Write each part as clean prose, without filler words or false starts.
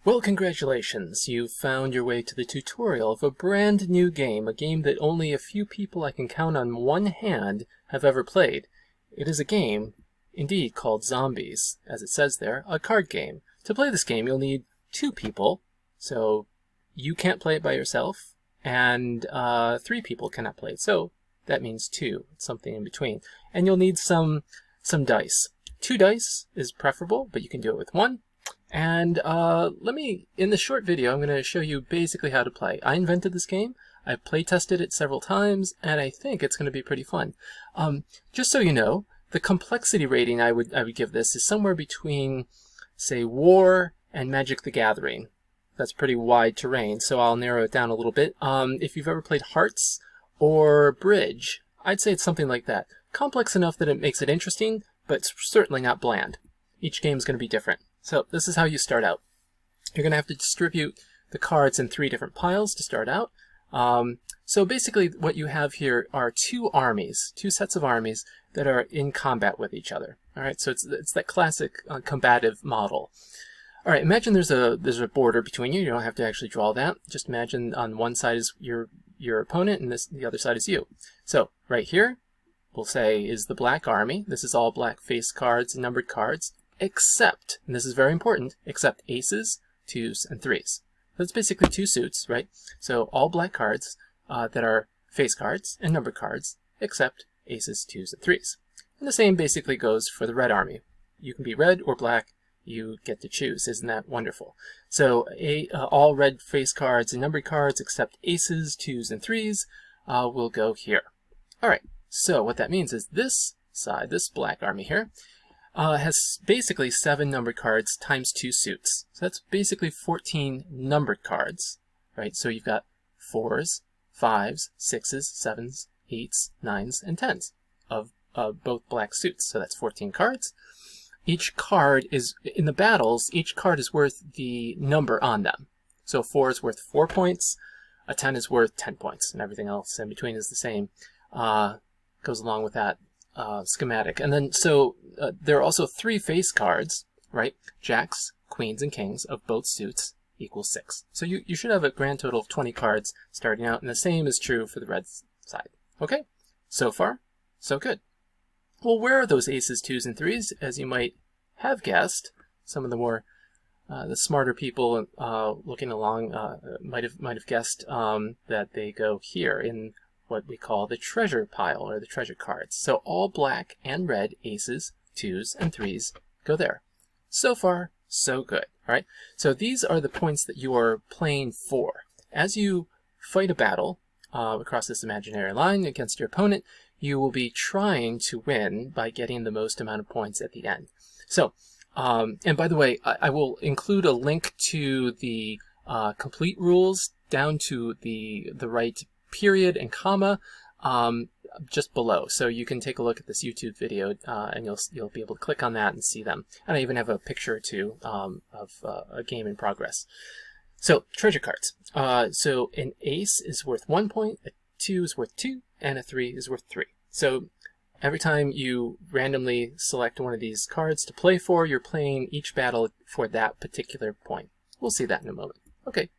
Well, congratulations! You've found your way to the tutorial of a brand new game, a game that only a few people I can count on one hand have ever played. It is a game, indeed, called Zombies, as it says there, a card game. To play this game, you'll need two people, so you can't play it by yourself, and three people cannot play it, so that means two, something in between. And you'll need some dice. Two dice is preferable, but you can do it with one. And in this short video, I'm going to show you basically how to play. I invented this game, I've play tested it several times, and I think it's going to be pretty fun. Just so you know, the complexity rating I would give this is somewhere between, say, War and Magic the Gathering. That's pretty wide terrain, so I'll narrow it down a little bit. If you've ever played Hearts or Bridge, I'd say it's something like that. Complex enough that it makes it interesting, but it's certainly not bland. Each game is going to be different. So this is how you start out. You're going to have to distribute the cards in three different piles to start out. So basically what you have here are two sets of armies that are in combat with each other. All right, so it's that classic combative model. All right, imagine there's a border between you. You don't have to actually draw that. Just imagine on one side is your opponent and the other side is you. So right here, we'll say is the black army. This is all black face cards and numbered cards, except, and this is very important, except aces, twos, and threes. That's basically two suits, right? So all black cards that are face cards and numbered cards, except aces, twos, and threes. And the same basically goes for the red army. You can be red or black. You get to choose. Isn't that wonderful? So all red face cards and numbered cards, except aces, twos, and threes, will go here. All right. So what that means is this side, this black army here, has basically 7 numbered cards times 2 suits. So that's basically 14 numbered cards, right? So you've got 4s, 5s, 6s, 7s, 8s, 9s, and 10s of both black suits. So that's 14 cards. Each card is, in the battles, each card is worth the number on them. So 4 is worth 4 points, a 10 is worth 10 points, and everything else in between is the same. Goes along with that schematic. And then, so there are also 3 face cards, right? Jacks, queens, and kings of both suits equals 6. So you should have a grand total of 20 cards starting out, and the same is true for the red side. Okay? So far, so good. Well, where are those aces, twos, and threes? As you might have guessed, some of the more the smarter people looking along might have guessed that they go here in what we call the treasure pile, or the treasure cards. So all black and red aces, twos, and threes go there. So far, so good. All right. So these are the points that you are playing for. As you fight a battle across this imaginary line against your opponent, you will be trying to win by getting the most amount of points at the end. So, and by the way, I will include a link to the complete rules down to the right period and comma just below. So you can take a look at this YouTube video and you'll be able to click on that and see them. And I even have a picture or two of a game in progress. So treasure cards. So an ace is worth 1 point, a 2 is worth 2, and a 3 is worth 3. So every time you randomly select one of these cards to play for, you're playing each battle for that particular point. We'll see that in a moment. Okay.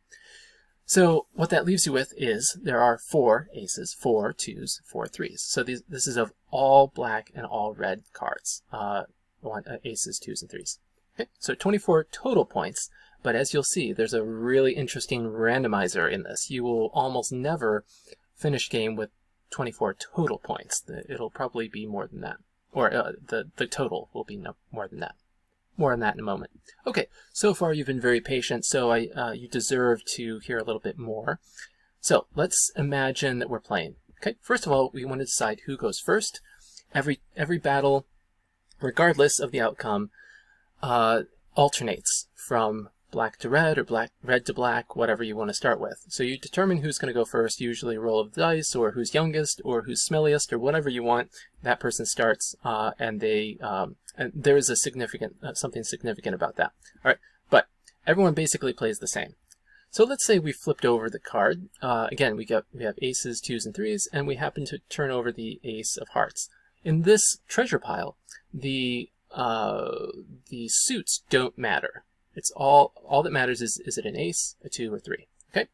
So what that leaves you with is there are 4 aces, 4 twos, 4 threes. So this is of all black and all red cards. Aces, twos, and threes. Okay. So 24 total points. But as you'll see, there's a really interesting randomizer in this. You will almost never finish game with 24 total points. It'll probably be more than that. Or the total will be more than that. More on that in a moment. Okay, so far you've been very patient, so you deserve to hear a little bit more. So let's imagine that we're playing. Okay, first of all, we want to decide who goes first. Every battle, regardless of the outcome, alternates from black to red, or red to black, whatever you want to start with. So you determine who's going to go first, usually a roll of the dice, or who's youngest, or who's smelliest, or whatever you want. That person starts, and there is a something significant about that. All right, but everyone basically plays the same. So let's say we flipped over the card. Again, we have aces, twos, and threes, and we happen to turn over the ace of hearts. In this treasure pile, the suits don't matter. It's all that matters is it an ace, a 2, or 3. Okay?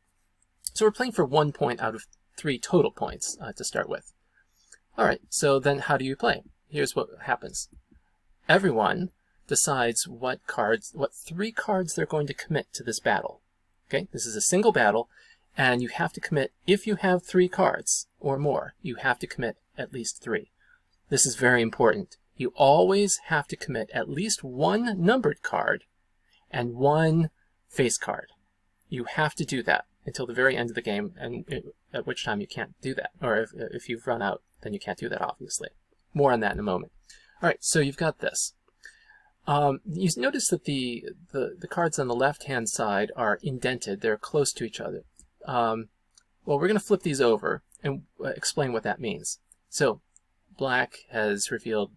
So we're playing for 1 point out of 3 total points to start with. All right, so then how do you play? Here's what happens. Everyone decides what 3 cards they're going to commit to this battle. Okay, this is a single battle, and you have to commit, if you have 3 cards or more, you have to commit at least 3. This is very important. You always have to commit at least 1 numbered card and 1 face card. You have to do that until the very end of the game, and at which time you can't do that. Or if you've run out, then you can't do that, obviously. More on that in a moment. All right, so you've got this. You notice that the cards on the left-hand side are indented. They're close to each other. Well, we're going to flip these over and explain what that means. So Black has revealed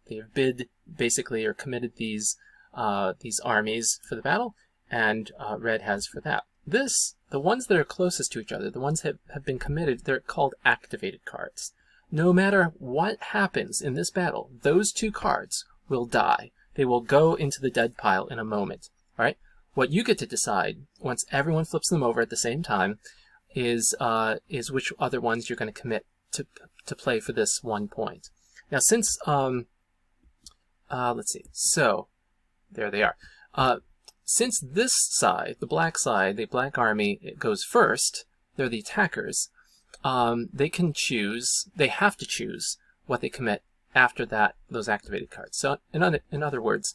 they've bid, basically, or committed these armies for the battle, and Red has for that. The ones that are closest to each other, the ones that have been committed, they're called activated cards. No matter what happens in this battle, those 2 cards will die. They will go into the dead pile in a moment. All right? What you get to decide, once everyone flips them over at the same time, is which other ones you're going to commit to play for this 1 point. Now, since let's see, so there they are. Since this side, the black side, the black army, it goes first, they're the attackers, they have to choose what they commit after those activated cards. So in other words,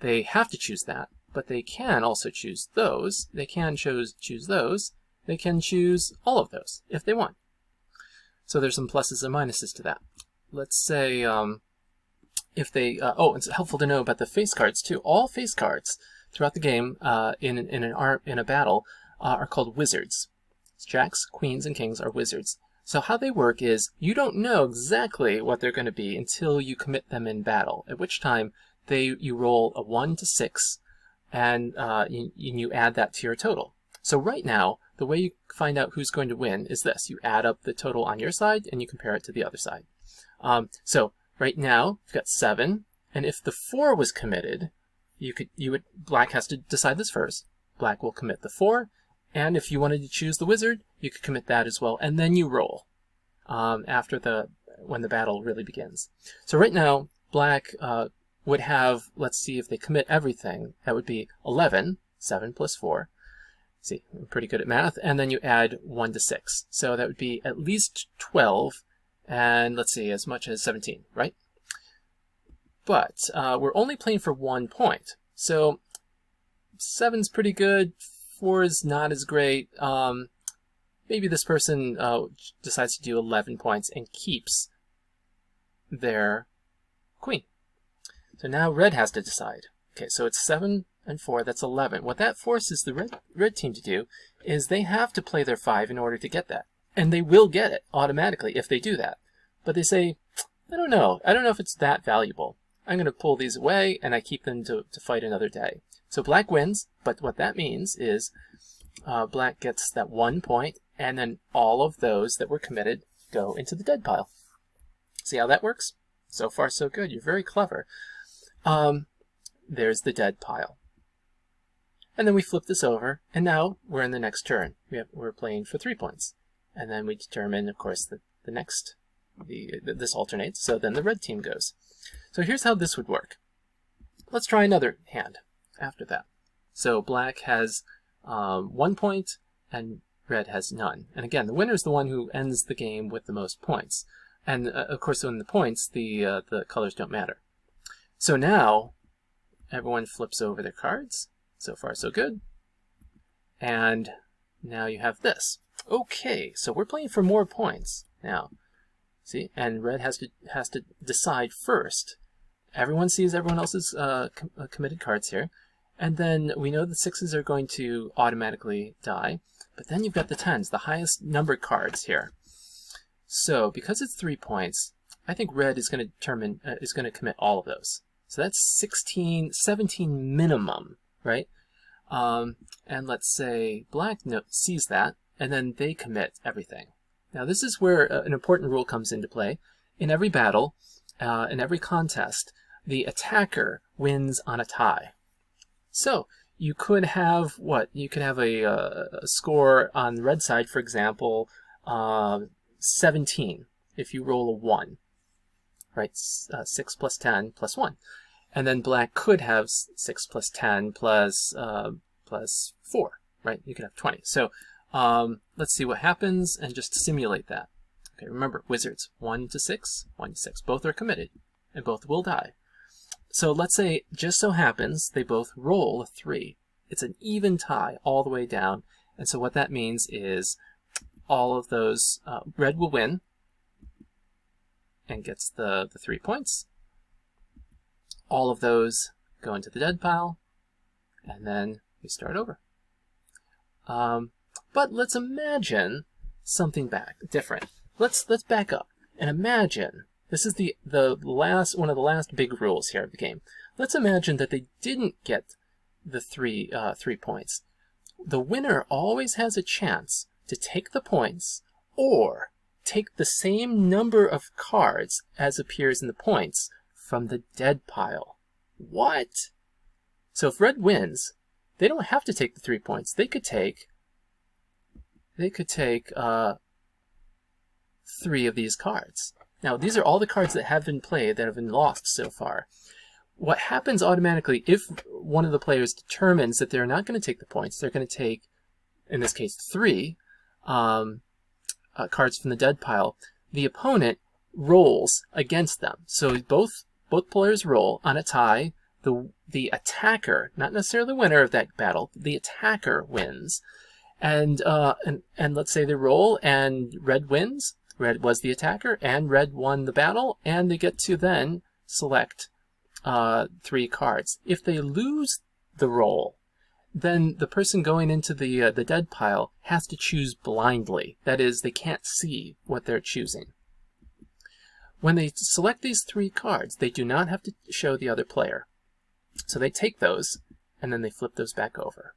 they have to choose that, but they can also choose those, they can choose those, they can choose all of those if they want. So there's some pluses and minuses to that. Let's say if they, it's helpful to know about the face cards too. All face cards throughout the game in a battle are called wizards. Jacks, queens, and kings are wizards. So how they work is you don't know exactly what they're going to be until you commit them in battle, at which time you roll a 1 to 6, and you add that to your total. So right now, the way you find out who's going to win is this. You add up the total on your side, and you compare it to the other side. So right now, you've got 7, and if the 4 was committed, Black has to decide this first. Black will commit the 4, and if you wanted to choose the wizard, you could commit that as well, and then you roll when the battle really begins. So right now, Black would have, let's see if they commit everything, that would be 11, 7 plus 4. See, I'm pretty good at math, and then you add 1 to 6. So that would be at least 12, and let's see, as much as 17, right? But we're only playing for 1 point. So 7's pretty good, 4 is not as great. Maybe this person decides to do 11 points and keeps their queen. So now Red has to decide. Okay, so it's 7 and 4, that's 11. What that forces the red team to do is they have to play their 5 in order to get that. And they will get it automatically if they do that. But they say, I don't know if it's that valuable. I'm going to pull these away, and I keep them to fight another day. So Black wins, but what that means is Black gets that 1 point, and then all of those that were committed go into the dead pile. See how that works? So far, so good. You're very clever. There's the dead pile. And then we flip this over, and now we're in the next turn. We're playing for 3 points. And then we determine, of course, this alternates, so then the red team goes. So here's how this would work. Let's try another hand after that. So Black has 1 point, and Red has none. And again, the winner is the one who ends the game with the most points. And of course, in the points, the colors don't matter. So now, everyone flips over their cards. So far, so good. And now you have this. Okay, so we're playing for more points now. See, and Red has to decide first. Everyone sees everyone else's committed cards here. And then we know the 6s are going to automatically die. But then you've got the 10s, the highest numbered cards here. So because it's 3 points, I think Red is going to commit all of those. So that's 17 minimum, right? And let's say Black sees that, and then they commit everything. Now this is where an important rule comes into play. In every battle, in every contest, the attacker wins on a tie. So you could have what? You could have a score on the red side, for example, 17 if you roll a 1, right? 6 plus 10 plus 1. And then black could have 6 plus 10 plus 4, right? You could have 20. So let's see what happens and just simulate that. Okay, remember, wizards, 1 to 6, 1 to 6. Both are committed, and both will die. So let's say, just so happens, they both roll a 3. It's an even tie all the way down. And so what that means is all of those, red will win and gets the 3 points. All of those go into the dead pile, and then we start over. But let's imagine something different. Let's back up and imagine, this is one of the last big rules here of the game. Let's imagine that they didn't get the 3 points. The winner always has a chance to take the points or take the same number of cards as appears in the points from the dead pile. What? So if red wins, they don't have to take the 3 points. They could take 3 of these cards. Now, these are all the cards that have been played that have been lost so far. What happens automatically if one of the players determines that they're not going to take the points, they're going to take, in this case, 3 cards from the dead pile, the opponent rolls against them. So both players roll on a tie. The attacker, not necessarily the winner of that battle, the attacker wins. And let's say they roll and red wins. Red was the attacker and red won the battle, and they get to then select 3 cards. If they lose the roll, then the person going into the dead pile has to choose blindly. That is, they can't see what they're choosing. When they select these 3 cards, they do not have to show the other player. So they take those, and then they flip those back over.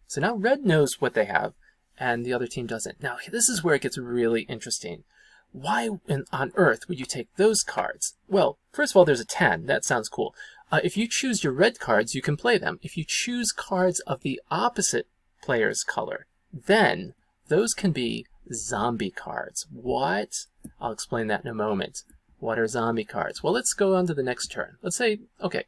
So now red knows what they have, and the other team doesn't. Now, this is where it gets really interesting. Why on earth would you take those cards? Well, first of all, there's a 10. That sounds cool. If you choose your red cards, you can play them. If you choose cards of the opposite player's color, then those can be zombie cards. What? I'll explain that in a moment. What are zombie cards? Well, let's go on to the next turn. Let's say, okay,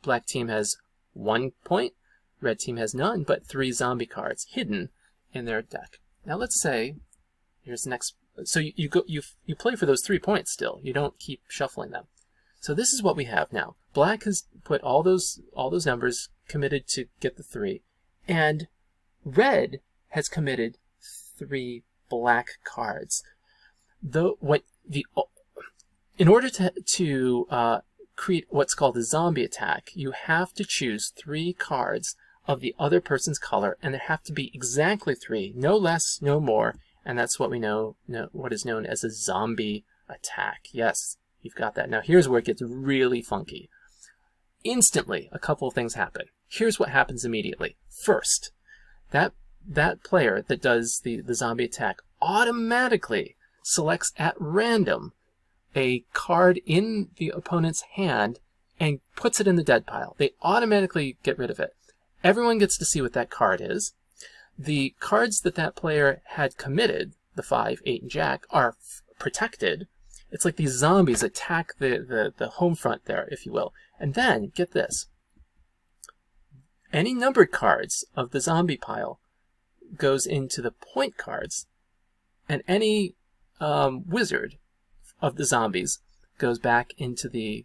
black team has 1 point, red team has none, but 3 zombie cards hidden in their deck. Now let's say, here's the next, so you play for those 3 points still. You don't keep shuffling them. So this is what we have now. Black has put all those numbers, committed to get the 3, and red has committed 3 black cards. In order to create what's called a zombie attack, you have to choose 3 cards of the other person's color, and there have to be exactly 3, no less, no more, and that's what we know what is known as a zombie attack. Yes, you've got that. Now here's where it gets really funky. Instantly, a couple of things happen. Here's what happens immediately. First, that player that does the zombie attack automatically selects at random a card in the opponent's hand and puts it in the dead pile. They automatically get rid of it. Everyone gets to see what that card is. The cards that player had committed, the 5, 8, and Jack, are protected. It's like these zombies attack the home front there, if you will. And then, get this. Any numbered cards of the zombie pile goes into the point cards, and any wizard of the zombies goes back into the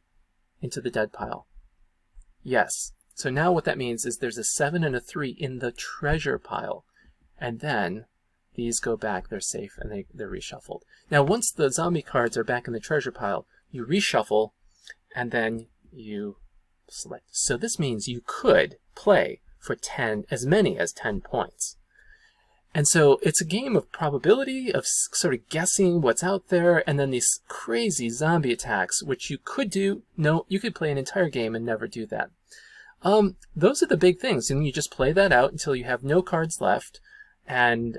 dead pile. Yes. So now what that means is there's a 7 and a 3 in the treasure pile, and then these go back, they're safe, and they're reshuffled. Now once the zombie cards are back in the treasure pile, you reshuffle, and then you select. So this means you could play for as many as 10 points. And so it's a game of probability, of sort of guessing what's out there, and then these crazy zombie attacks, which you could do. No, you could play an entire game and never do that. Those are the big things, and you just play that out until you have no cards left. And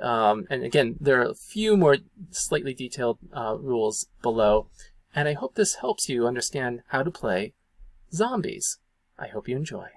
again, there are a few more slightly detailed rules below. And I hope this helps you understand how to play zombies. I hope you enjoy.